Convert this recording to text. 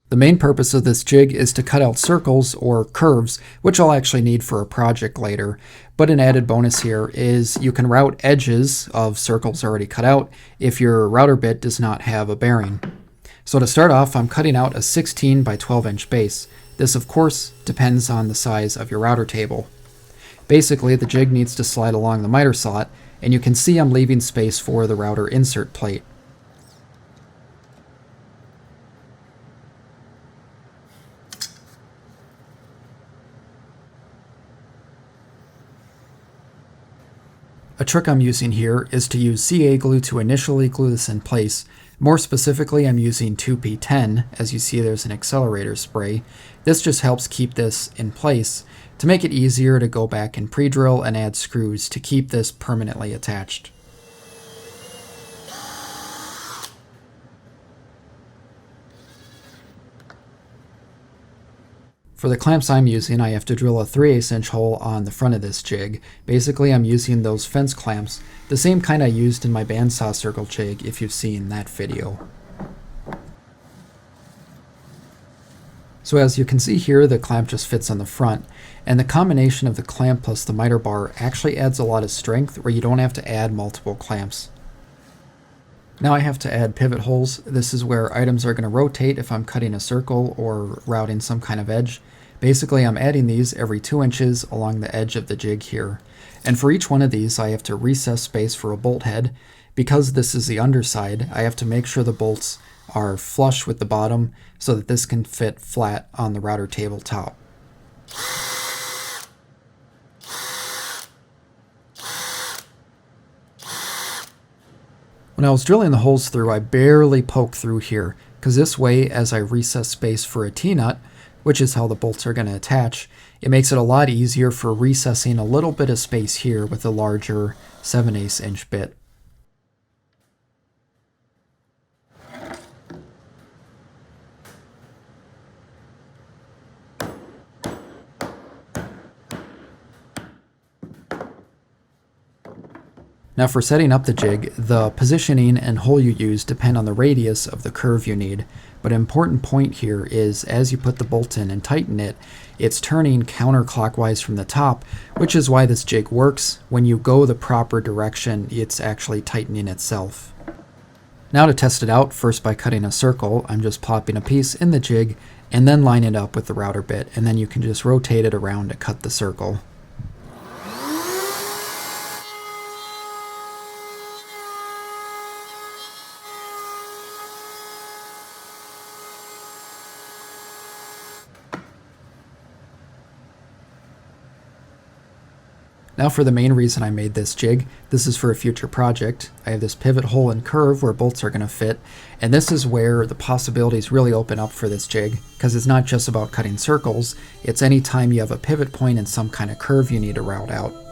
The main purpose of this jig is to cut out circles or curves, which I'll actually need for a project later. But an added bonus here is you can route edges of circles already cut out if your router bit does not have a bearing. So to start off, I'm cutting out a 16 by 12 inch base. This of course depends on the size of your router table. Basically, the jig needs to slide along the miter slot, and you can see I'm leaving space for the router insert plate. A trick I'm using here is to use CA glue to initially glue this in place. More specifically, I'm using 2P10. As you see, there's an accelerator spray. This just helps keep this in place to make it easier to go back and pre-drill and add screws to keep this permanently attached. For the clamps I'm using, I have to drill a 3/8 inch hole on the front of this jig. Basically, I'm using those fence clamps, the same kind I used in my bandsaw circle jig if you've seen that video. So as you can see here, the clamp just fits on the front, and the combination of the clamp plus the miter bar actually adds a lot of strength where you don't have to add multiple clamps. Now I have to add pivot holes. This is where items are going to rotate if I'm cutting a circle or routing some kind of edge. Basically, I'm adding these every 2 inches along the edge of the jig here. And for each one of these, I have to recess space for a bolt head. Because this is the underside, I have to make sure the bolts are flush with the bottom so that this can fit flat on the router table top. When I was drilling the holes through, I barely poked through here, because this way, as I recess space for a T-nut, which is how the bolts are going to attach, it makes it a lot easier for recessing a little bit of space here with a larger 7/8 inch bit. Now for setting up the jig, the positioning and hole you use depend on the radius of the curve you need. But an important point here is as you put the bolt in and tighten it, it's turning counterclockwise from the top, which is why this jig works. When you go the proper direction, it's actually tightening itself. Now to test it out, first by cutting a circle, I'm just plopping a piece in the jig and then line it up with the router bit, and then you can just rotate it around to cut the circle. Now for the main reason I made this jig. This is for a future project. I have this pivot hole and curve where bolts are going to fit, and this is where the possibilities really open up for this jig, because it's not just about cutting circles, it's any time you have a pivot point and some kind of curve you need to route out.